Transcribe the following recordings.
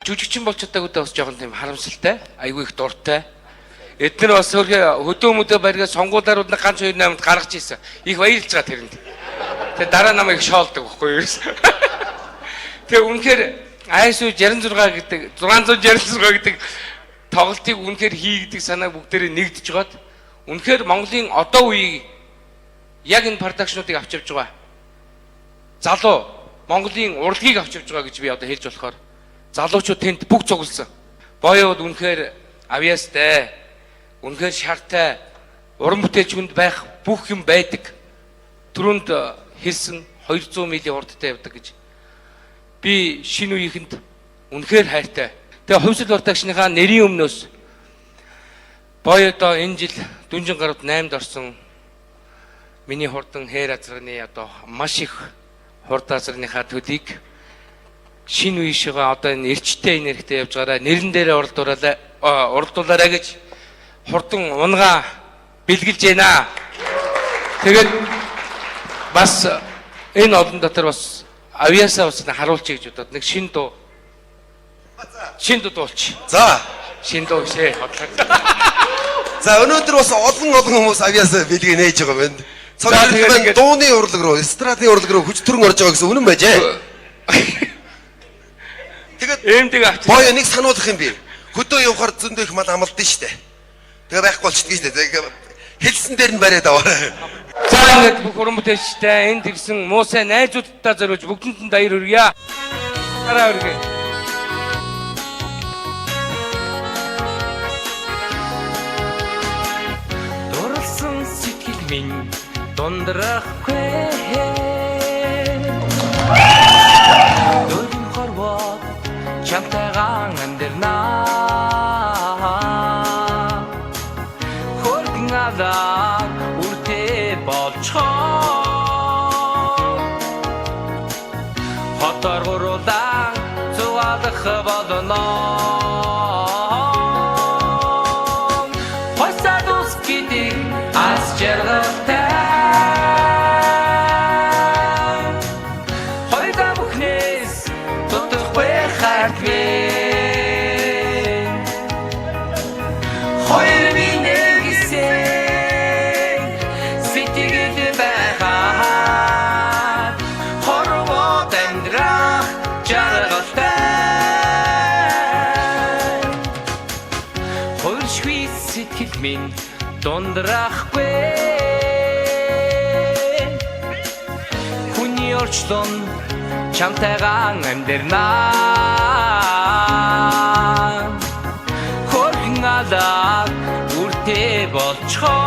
Жүжигчин болж чадаагүй бас жоохон тийм харамсалтай, айгүй их дуртай. Эдгээр бас хөдөө барьгаа сонгуулиарууд нэг ганц 2-8-д гаргаж ийсэн. Их баярлж байгаа тэрэнд. Тэгээ дараа намайг шоолдог байхгүй юу? Тэгээ үнэхээр ISU 66 гэдэг 666 гэдэг тоглолтыг үнэхээр хийгдэг санаа бүгдээрээ нэгдэж жоод үнэхээр Монголын одоо үеийг яг энэ продакшнуудыг авч явж байгаа. Залуу Монголын урлагийг авч явж байгаа гэж би одоо хэлж болохоор залуучууд тэнд бүх цугласан. Боёуд үнэхээр авьяастай, үнэхээр шартай, уран бүтээлч хүнд байх бүх юм байдаг. Түрүүнд хэлсэн 200 милийн хурдтай явдаг гэж. Би шинэ үеийнхэнд үнэхээр хайртай. Тэгээ хувьсэл продакшныхаа нэрийн өмнөөс боёодоо энэ жил Дүнжин гарууд 8-д орсон миний хурдан хээр азрагны одоо маш их хурд азрагныхаа төдийг шинэ үеийнхээ одоо энэ эрчтэй энергитэй явж байгаараа нэрэн дээрээ уралдуулаарай гэж хурдан унгаа бэлгэлж байна. Тэгээд бас энэ олон дотор бас авьяасаа бас харуулчих гэж бодоод нэг шинэ дуу дуулчих. За, шинэ дуу шээ хотлоо. за өнөөдөр бас олон хүмүүс авьяасаа бэлгээ нээж байгаа байна. Тэгээд дууны урлаг руу, эстрадын урлаг руу хүч төрөн орж байгаа гэсэн үнэн байж ээ. Тэгээд эмдэг авчих. боё нэг сануулах юм би. Хөдөө явахаар зөндөө их мал амлдсан шүү дээ. Тэгээ байхгүй болчихдгийг шүү дээ. Хэлсэн дээр нь бариад аваа. За ингээд бүх уран бүтээлчтэй энд ирсэн муу сайн найзуудтай зориулж бүгдэнд нь баяр хүргье. Хараа хүргье. Дурлсан сэтгэл минь дундрахгүй. Чамтайгаан амьдрнаа хөргөн алаа үртэй болцоо хотор гурулаа зугаалах болно хосад ус гэдэг аз жаргалтай хойда бүхнээс тутахгүй хоёр минь гисэн сэтгэл байхаа хорвоо амьдрах жаргалтай хөршгүй сэтгэл минь дундрахгүй хүний орчлон чамтайгаан амьдрнаа хөргөн алаа үртэй болцоо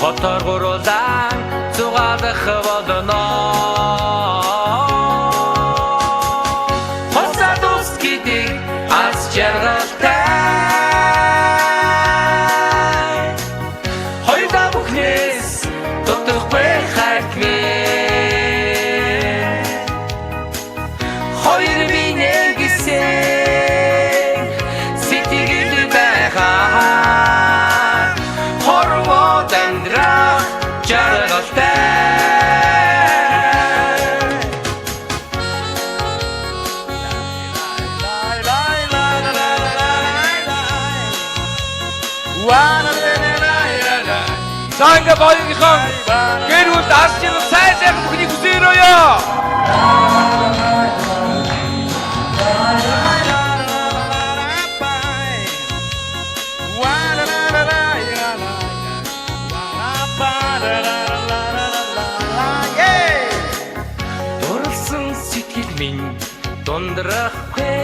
хотор гурулаа зугаалах болно хосад ус гэдэг аз жаргалтай хоёрда бүхнээс дутахгүй хоёр минь гисэн сэтгэл байхаа хорвоо амьдрах жаргалтай Санга боёгийнхан гэр бүл асч сайн бүхнийг хүсээрөөё. Дурлсан сэтгэл минь дундрахгүй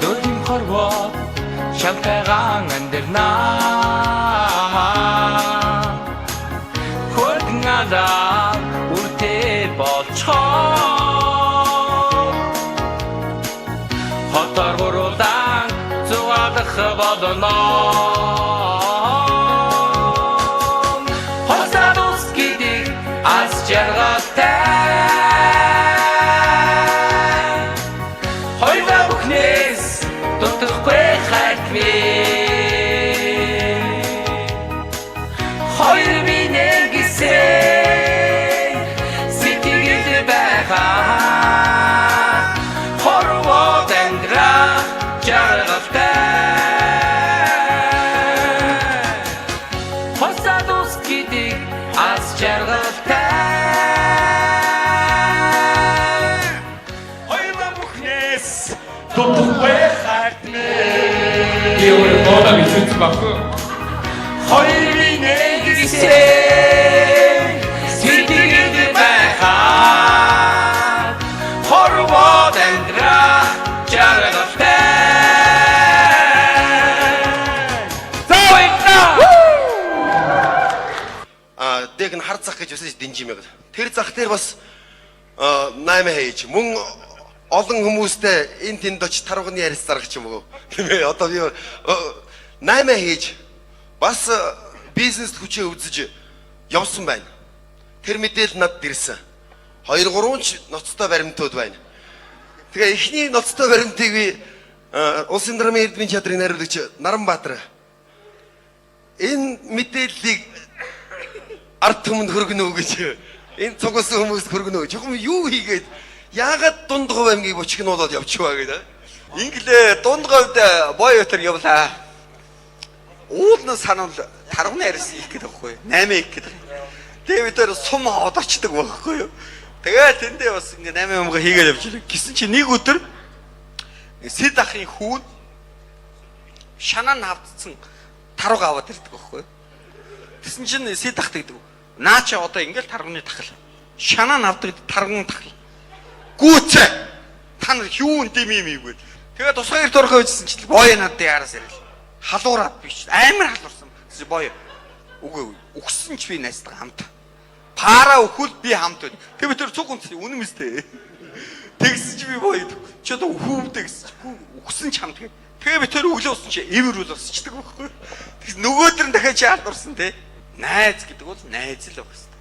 дөрвөн хорвоо чамтайгаан амьдрнаа хөргөн алаа үртэй болцоо хотор гурулаа зугаалах болно хосад ус гэдэг аз жаргалтай хоёрда бүхнээс дутахгүй хоёр минь гисэн Яагаад бичсэн баггүй? Хоёрын нэгсэн сэтгэлд байхаа хорвоод амьдраа жаргалтай. Дэг нь хар зах гэж өсөж дэнжим яг. Тэр зах дээр бас 8 хийж мөн олон хүмүүстэй энэ тэнд очиж тарганы ярис зарах ч юм уу. Тийм ээ. Одоо би 8 хийж бас бизнес хүчээ үзэж явсан байна. Тэр мэдээлэл надад ирсэн. 2 3 ч ноцтой баримтууд байна. Тэгээ эхний ноцтой баримтыг би Улсын драмын эрдмийн театрын найруулагч Наранбаатар энэ мэдээллийг ард түмэнд хөргөнө үү гэж энэ цугсан хүмүүст хөргөнө үү. Чухам юу хийгээд яагаад Дундгов аймгийг бочгнуулаад явчихваа гэдэг. Инглээ Дундговд боёотор явлаа. Уулна санал тарганы арьс их гэдэг байхгүй. 8 их гэдэг. Тэгээ бид тэр сум одоочдөг байхгүй юу. Тэгээд тэндээ бас ингээ 8 юмгаа хийгээд явж ирэх. Гисэн чи нэг өдөр Сэд ахын хүүн шанаа навдсан тарууг аваад ирдэг байхгүй юу. Тэсэн чинь Сэд ах гэдэг. Наача одоо ингээл тарганы тахал. Шанаа навдаг тарган тахал. Гүүцээ. Та нар юу юм ийгвэл. Тэгээд тусгай эрт орохоо үзсэн чинь боё надад яараас ирэл. Халуураад биш. Амар халуурсан. Боё. Үгүй өгсөн ч би найзтайгаа хамт. Пара өхөл би хамт байна. Тэг би тэр цуг үнс үнэн мэстэй. Тэгсэн чи би боё. Чи одоо өхөвдөө гэсэн чи өгсөн ч хамт гээд. Тэгээ би тэр өглөө усан чи эвэр үл усчдаг байхгүй. Тэгс нөгөөдөр нь дахиад чи халуурсан те. Найз гэдэг бол найз л байх хэвээр.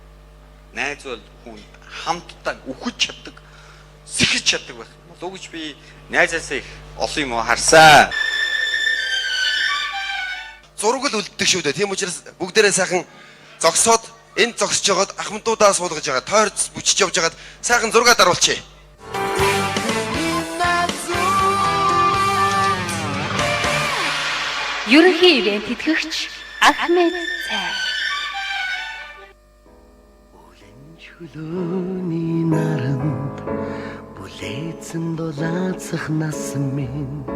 Найз бол хүн хамтдаа үхэж чаддаг, сэхэж чаддаг байх. Болов гэж би найзаасаа их олон юм харсан. Зураг л үлддэг шүү дээ. Тийм учраас бүгдээрээ сайхан зогсоод энд зогсож байгаад ахмадуудаа суулгаж байгаа. Тойр бүчиж явж байгаад сайхан зураг даруулчих. Ерөнхий ивент тэтгэгч Ахмед Цай. Хөлөөний наранд бүлээцэн дулаацах насан минь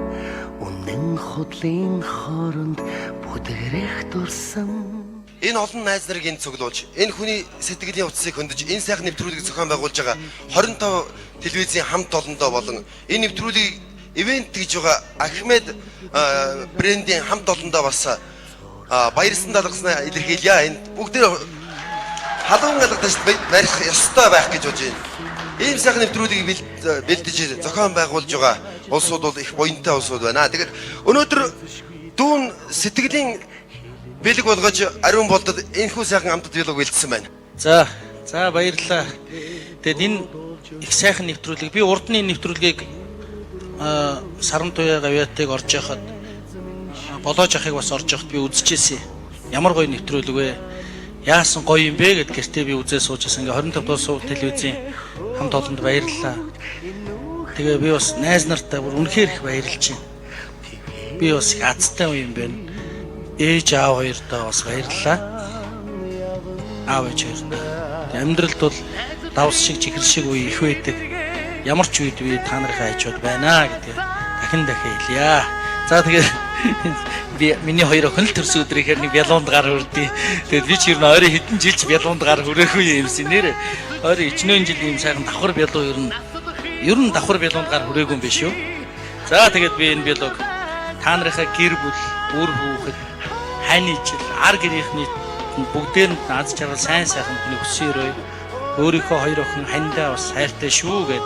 үнэн худлын хооронд бүдгэрэх дурсан. Энэ олон найз нарыг энд цуглуулж, энэ хүний сэтгэлийн утсыг хөндөж, энэ сайхан нэвтрүүлгийг зохион байгуулж байгаа 25 телевизийн хамт олондоо болон энэ нэвтрүүлгийг ивент гэж байгаа Ахмед брендийн хамт олондоо бас баярсан талархснаа илэрхийлье. Энд бүгдээ халуун галгадаж барих ёстой байх гэж бодож байна. Ийм сайхан нэвтрүүлгийг бэлдэж зохион байгуулж байгаа улсууд бол их буянтай улсууд байна. Тэгээд өнөөдөр дүүн сэтгэлийн бэлэг болгож ариун болдод энэхүү сайхан амтд биелэг бэлдсэн байна. За баярлалаа. Тэгэд энэ их сайхан нэвтрүүлэг би урд нь нэвтрүүлгийг Саран туяа гавьяатыг орж яхад болоож ахыг бас орж яхад би үзчихсэн. Ямар гоё нэвтрүүлэг вэ? Яасан гоё юм бэ гэд гэртээ би үзээ суужсэн. Ингээ 25 дуус телевизийн хамт олонд баярлалаа. Тэгээ би бас найз нартай бүр үнэхээр их баярлж байна. Би бас их азтай юм байна. Ээж аав хоёртоо бас баярлалаа. Аав ээж хоёртоо. Амьдралд бол давс шиг чихэр шиг үе их байдаг. Ямар ч үед би та нарын хайчууд байна гэдэг дахин хэлье. За тэгээд би миний хоёр охин л төрсөн өдрийнхээ нэг бялуунд гар хүрдээ. Тэгээд би ч ер нь ойрын хэдэн жилч бялуунд гар хүрээгүй юмсэн нэр. Ойрын 40 жил ийм сайхан давхар бялуу ер нь давхар бялуунд гар хүрээгүй юм биш үү? За тэгээд би энэ бялууг та нарынхаа гэр бүл, үр хүүхэд, хань ижил, ар гэрийнхний бүгдээр нь аз жаргал сайн сайхан нөхсөөрөө өөрийнхөө хоёр охин хандаа бас хайртай шүү гэд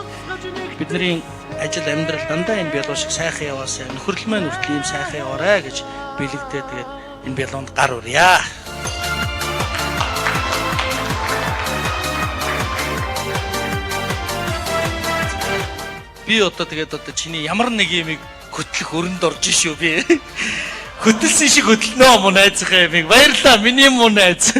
бидний ажил амьдрал дандаа энэ бялуу шиг сайхан яваасаа нөхөрлөл маань үртэл ийм сайхан яваарай гэж бэлэгдээ тэгээд энэ бялуунд гар урья. Би одоо чиний ямар нэг юмыг хөтлөх өрөнд орж шүү би. Хөтөлсөн шиг хөтлөнө мөн найзхаа юмыг баярлаа миний мөн найз.